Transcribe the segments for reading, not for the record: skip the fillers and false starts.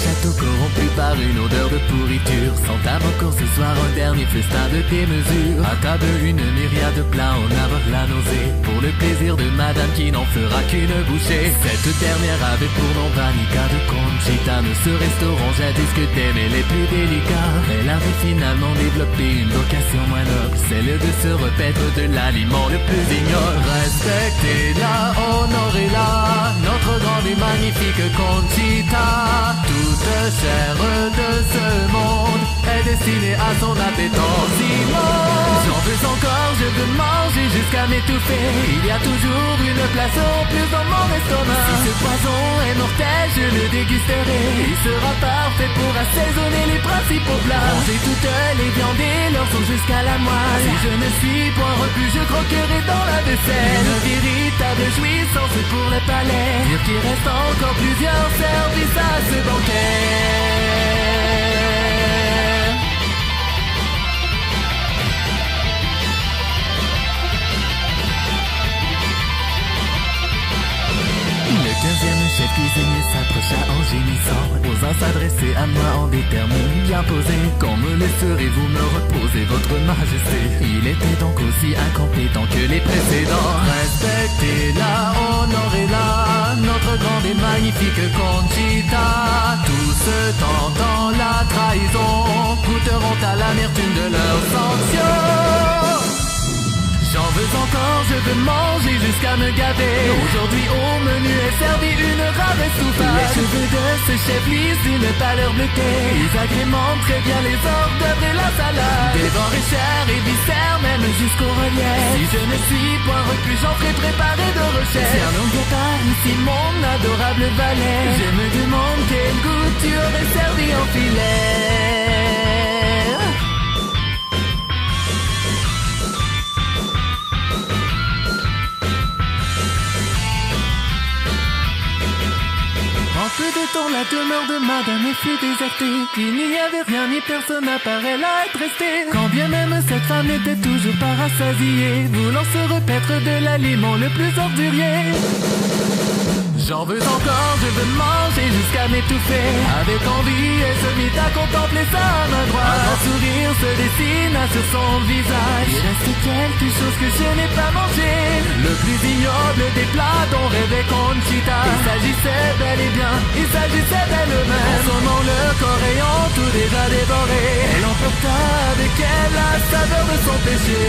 château corrompu par une odeur de pourriture s'entame encore ce soir un dernier festin de démesure. À table une myriade de plats en avoir la nausée, pour le plaisir de madame qui n'en fera qu'une bouchée. Cette dernière avait pour nom Vanica de Conchita, mais ce restaurant jadis que t'aimais les plus délicats. Elle avait finalement développé une vocation moins noble, celle de se repaître de l'aliment le plus ignoble. Respectez-la, honorez-la, notre grande et magnifique Conchita. Toute chair de ce monde est destinée à son appétence immonde. J'en veux encore, je veux manger jusqu'à m'étouffer. Il y a toujours une place en plus dans mon estomac. Si ce poison est mortel, je le dégusterai. Il sera parfait pour assaisonner les principaux plats. Manger toutes les viandes et leurs sauces jusqu'à la moelle. Si je ne suis point repu, je croquerai dans la vaisselle. Une véritable jouissance pour le palais. Dire qu'il reste encore plusieurs services à ce banquet. Le 15e chef cuisinier s'approcha en gémissant, osant s'adresser à moi en des termes bien posés. Quand me laisserez-vous me reposer, votre majesté? Il était donc aussi incompétent que les précédents. Respectez-la, honorez-la, notre grande et magnifique Conchita. Tout ce temps dans la trahison goûteront à l'amertume de leur sanction. J'en veux encore, je veux manger jusqu'à me gaver. Aujourd'hui au menu est servi une rare estouffade. Les cheveux de ce chef lisse d'une pâleur bleutée, ils agrémentent très bien les hors d'œuvre et la salade. Des denrées chères et viscères, même jusqu'au relief. Si je ne suis point repu, j'en ferai préparer de recherche. Si un homme vient par ici, mon adorable valet, je me demande quel goût tu aurais servi en filet. En peu de temps, la demeure de madame fut désertée. Il n'y avait rien ni personne à part elle à être restée. Quand bien même cette femme n'était toujours pas rassasiée, voulant se repaître de l'aliment le plus ordurier. J'en veux encore, je veux manger jusqu'à m'étouffer. Avec envie, elle se mit à contempler sa main droite. Un grand sourire se dessina sur son visage. Il reste quelque chose que je n'ai pas mangé. Le plus ignoble des plats dont rêvait Conchita. Il s'agissait bel et bien, il s'agissait d'elle-même. Consommant le corps ayant tout déjà dévoré, elle emporta avec elle la saveur de son péché.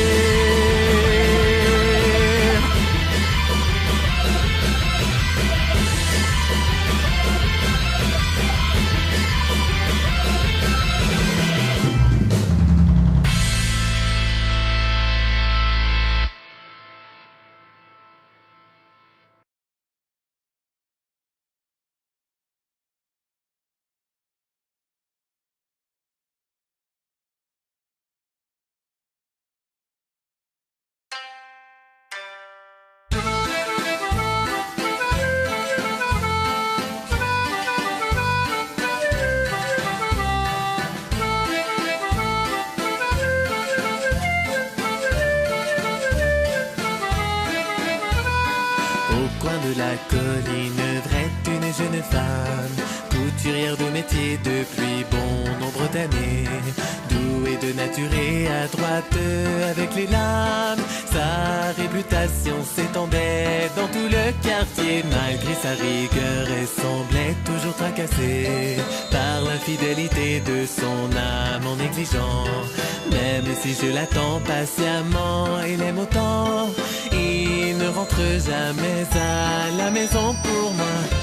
Au coin de la colline vrette une jeune femme, couturière de métier depuis bon nombre d'années, douée de nature et adroite avec les lames. Sa réputation s'étendait dans tout le quartier, malgré sa rigueur elle semblait toujours tracassée par l'infidélité de son amant négligent. Même si je l'attends patiemment et l'aime autant, il ne rentre jamais à la maison pour moi.